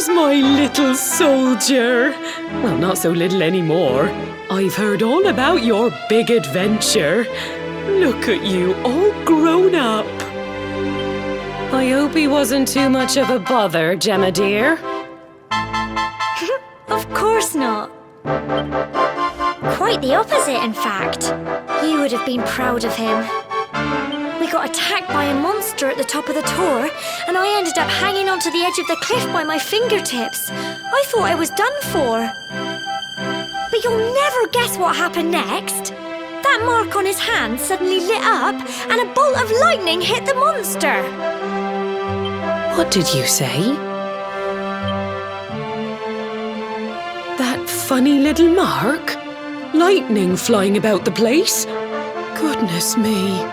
There's my little soldier. Well, not so little anymore. I've heard all about your big adventure. Look at you, all grown up. I hope he wasn't too much of a bother, Gemma dear. Of course not. Quite the opposite, in fact. You would have been proud of him. We got attacked by a monster at the top of the tower, and I ended up hanging onto the edge of the cliff by my fingertips. I thought I was done for. But you'll never guess what happened next. That mark on his hand suddenly lit up, and a bolt of lightning hit the monster. What did you say? That funny little mark? Lightning flying about the place? Goodness me.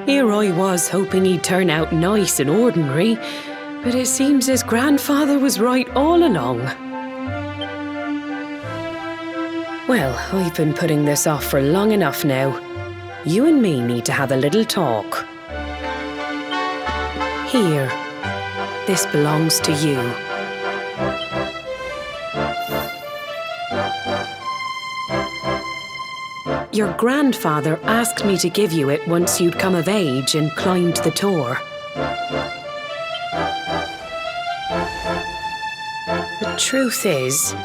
Here I was hoping he'd turn out nice and ordinary, but it seems his grandfather was right all along. Well, I've been putting this off for long enough now. You and me need to have a little talk. Here, this belongs to you. Your grandfather asked me to give you it once you'd come of age and climbed the tower. The truth is,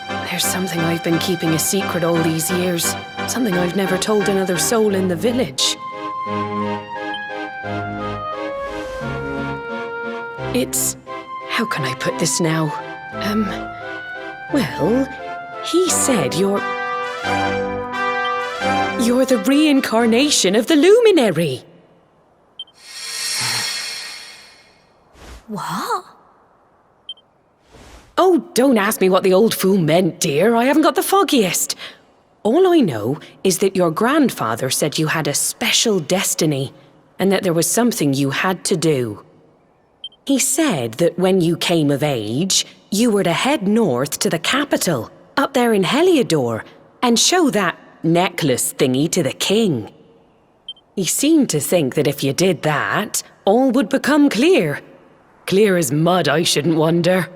there's something I've been keeping a secret all these years. Something I've never told another soul in the village. It's... how can I put this now? Well, he said you're the reincarnation of the luminary. What? Oh, don't ask me what the old fool meant, dear. I haven't got the foggiest. All I know is that your grandfather said you had a special destiny, and that there was something you had to do. He said that when you came of age, you were to head north to the capital, up there in Heliodor, and show that necklace thingy to the king. He seemed to think that if you did that, all would become clear. Clear as mud, I shouldn't wonder.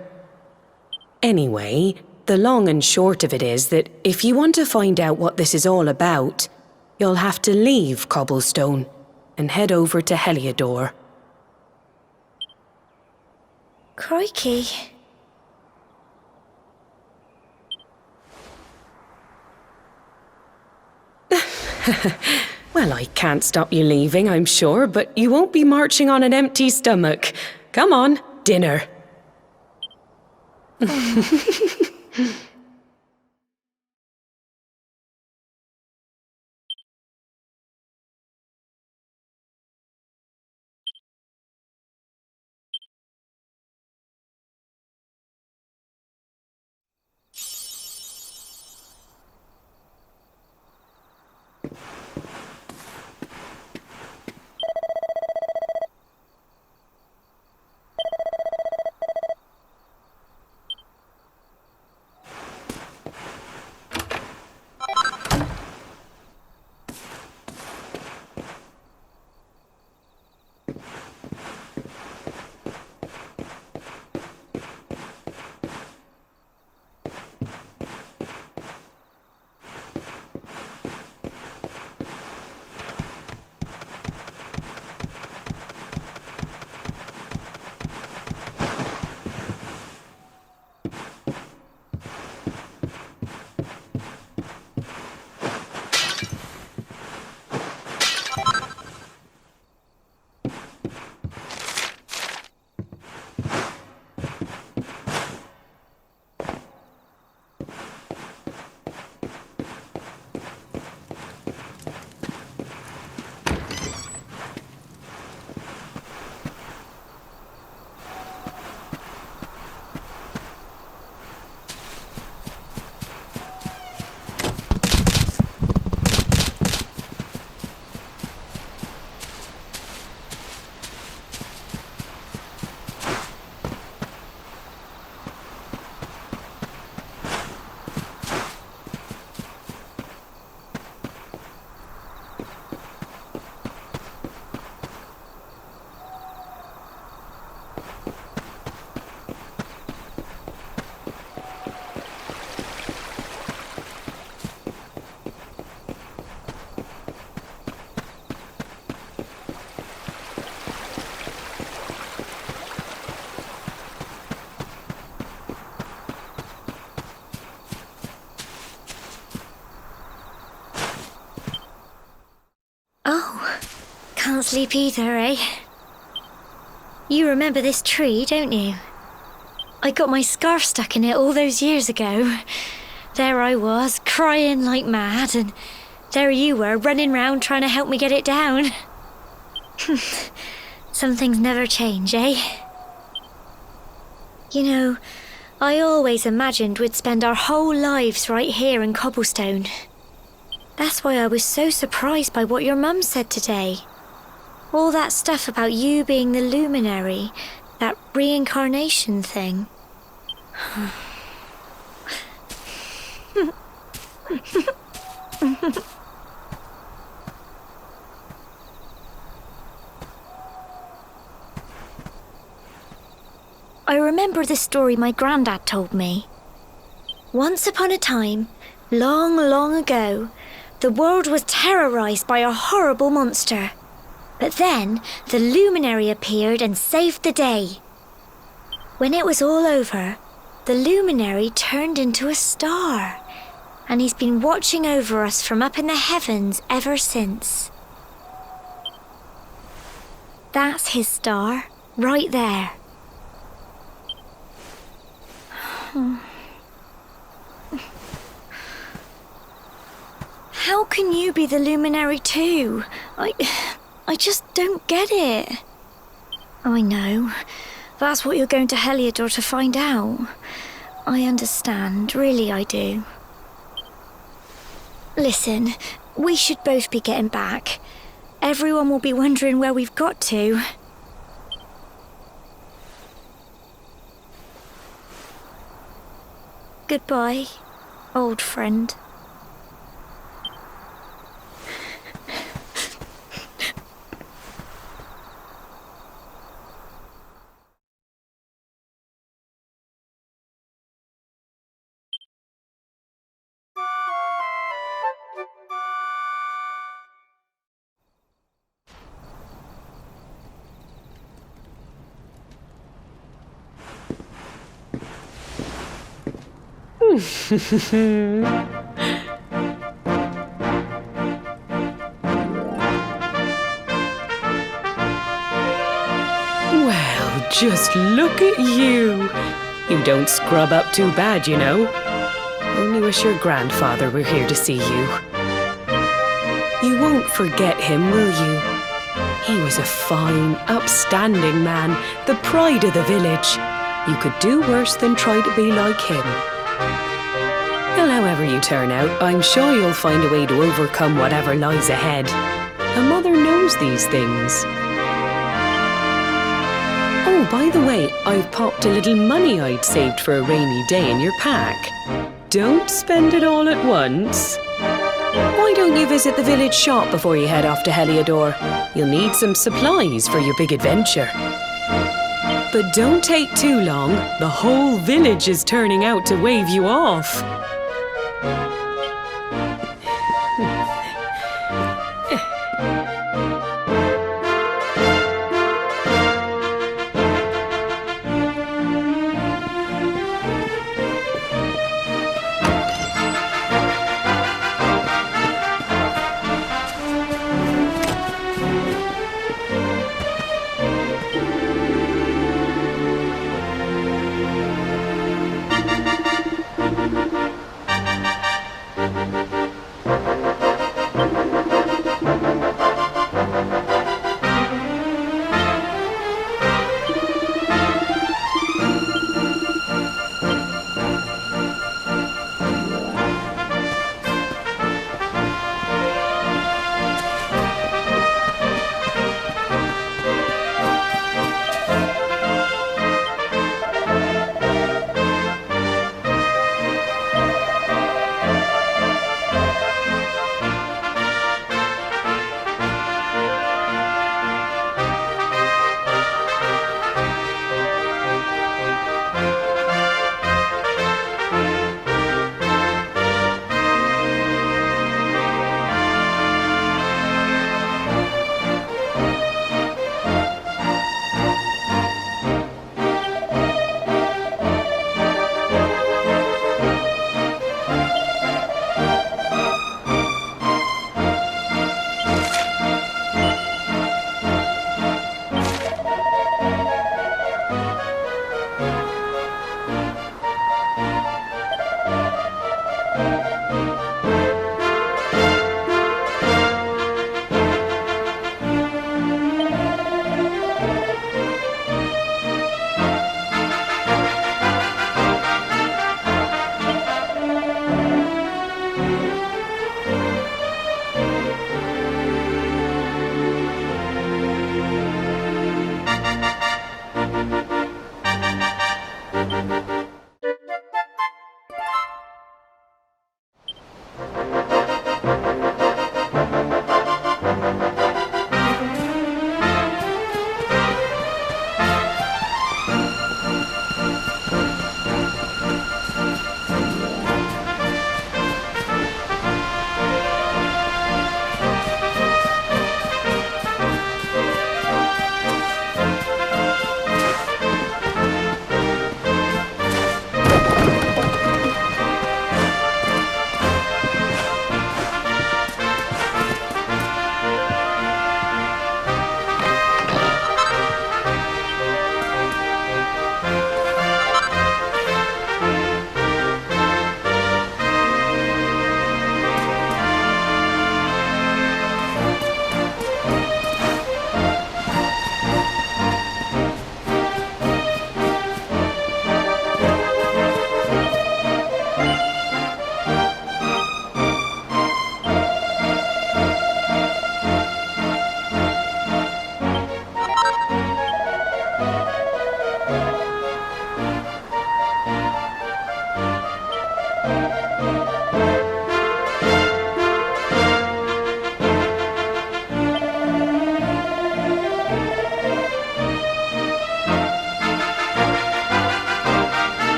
Anyway, the long and short of it is that if you want to find out what this is all about, you'll have to leave Cobblestone and head over to Heliodor. Crikey. Well, I can't stop you leaving, I'm sure, but you won't be marching on an empty stomach. Come on, dinner. can't sleep either, eh? You remember this tree, don't you? I got my scarf stuck in it all those years ago. There I was, crying like mad, and there you were, running round trying to help me get it down. Some things never change, eh? You know, I always imagined we'd spend our whole lives right here in Cobblestone. That's why I was so surprised by what your mum said today. All that stuff about you being the luminary, that reincarnation thing. I remember the story my granddad told me. Once upon a time, long, long ago, the world was terrorized by a horrible monster. But then, the luminary appeared and saved the day. When it was all over, the luminary turned into a star, and he's been watching over us from up in the heavens ever since. That's his star, right there. How can you be the luminary too? I just don't get it. I know. That's what you're going to Heliodor to find out. I understand, really I do. Listen, we should both be getting back. Everyone will be wondering where we've got to. Goodbye, old friend. Well, just look at you. You don't scrub up too bad, you know. Only wish your grandfather were here to see you. You won't forget him, will you? He was a fine, upstanding man, the pride of the village. You could do worse than try to be like him. Well, however you turn out, I'm sure you'll find a way to overcome whatever lies ahead. A mother knows these things. Oh, by the way, I've popped a little money I'd saved for a rainy day in your pack. Don't spend it all at once. Why don't you visit the village shop before you head off to Heliodor? You'll need some supplies for your big adventure. But don't take too long. The whole village is turning out to wave you off.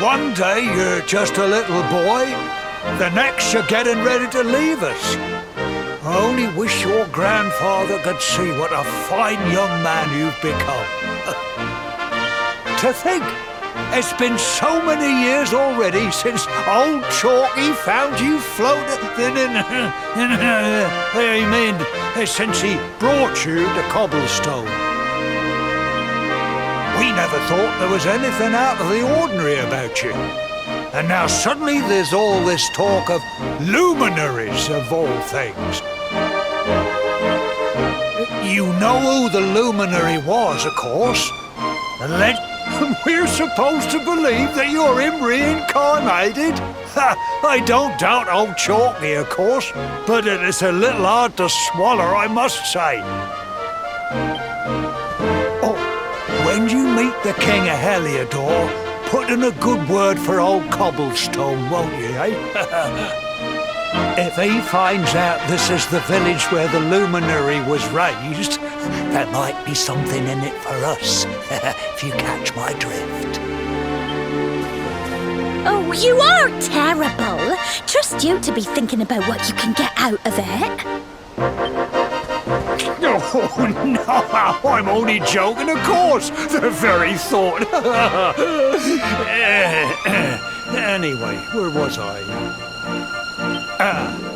One day you're just a little boy, the next you're getting ready to leave us. I only wish your grandfather could see what a fine young man you've become. To think, it's been so many years already since old Chalky found you floating since he brought you to Cobblestone. We never thought there was anything out of the ordinary about you. And now suddenly there's all this talk of luminaries of all things. You know who the luminary was, of course. And we're supposed to believe that you're him reincarnated? I don't doubt old Chalky, of course, but it is a little hard to swallow, I must say. Oh, when you meet the King of Heliodor, put in a good word for old Cobblestone, won't you, eh? If he finds out this is the village where the luminary was raised, there might be something in it for us, if you catch my drift. Oh, you are terrible. Trust you to be thinking about what you can get out of it. Oh, no, I'm only joking, of course. The very thought. Anyway, where was I?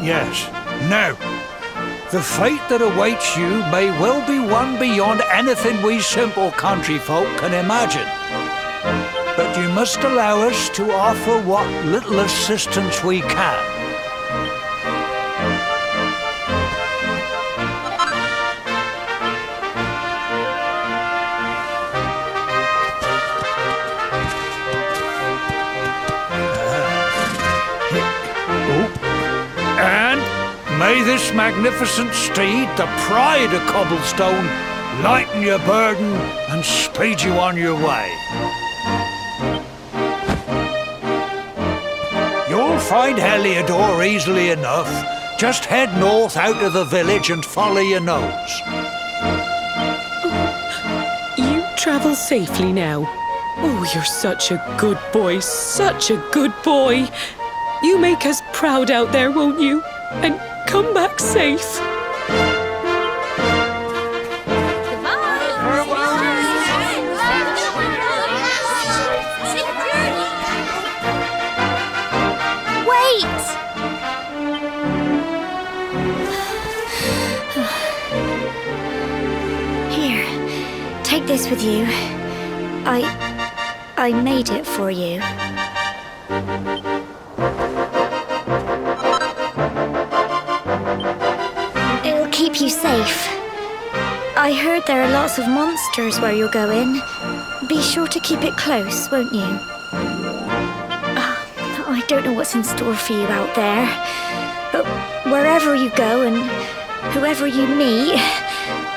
Yes. Now, the fate that awaits you may well be one beyond anything we simple country folk can imagine. But you must allow us to offer what little assistance we can. May this magnificent steed, the pride of Cobblestone, lighten your burden and speed you on your way. You'll find Heliodor easily enough. Just head north out of the village and follow your nose. You travel safely now. Oh, you're such a good boy, such a good boy. You make us proud out there, won't you? And come back safe. Wait! Here, take this with you. I made it for you. Keep you safe. I heard there are lots of monsters where you're going. Be sure to keep it close, won't you? I don't know what's in store for you out there, but wherever you go and whoever you meet,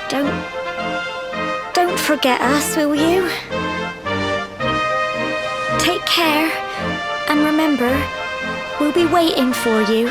don't forget us, will you? Take care, and remember, we'll be waiting for you.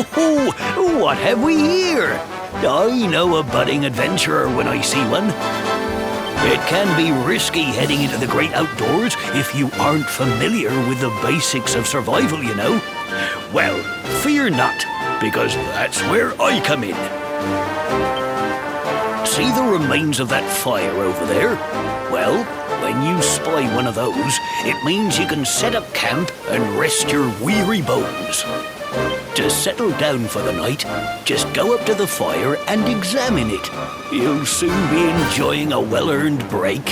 What have we here? I know a budding adventurer when I see one. It can be risky heading into the great outdoors if you aren't familiar with the basics of survival, you know. Well, fear not, because that's where I come in. See the remains of that fire over there? Well, when you spy one of those, it means you can set up camp and rest your weary bones. To settle down for the night, just go up to the fire and examine it. You'll soon be enjoying a well-earned break.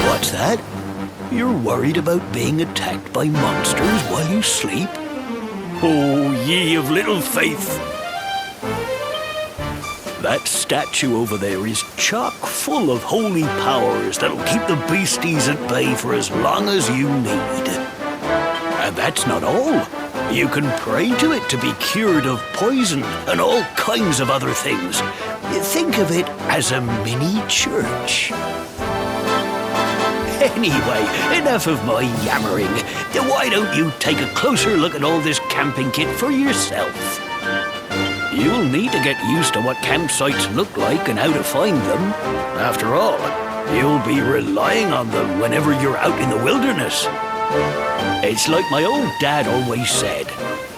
What's that? You're worried about being attacked by monsters while you sleep? Oh, ye of little faith! That statue over there is chock full of holy powers that'll keep the beasties at bay for as long as you need. And that's not all. You can pray to it to be cured of poison and all kinds of other things. Think of it as a mini church. Anyway, enough of my yammering. Why don't you take a closer look at all this camping kit for yourself? You'll need to get used to what campsites look like and how to find them. After all, you'll be relying on them whenever you're out in the wilderness. It's like my old dad always said,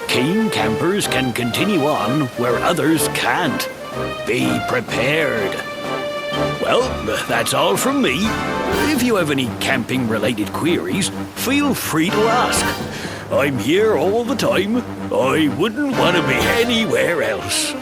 keen campers can continue on where others can't. Be prepared. Well, that's all from me. If you have any camping-related queries, feel free to ask. I'm here all the time. I wouldn't want to be anywhere else.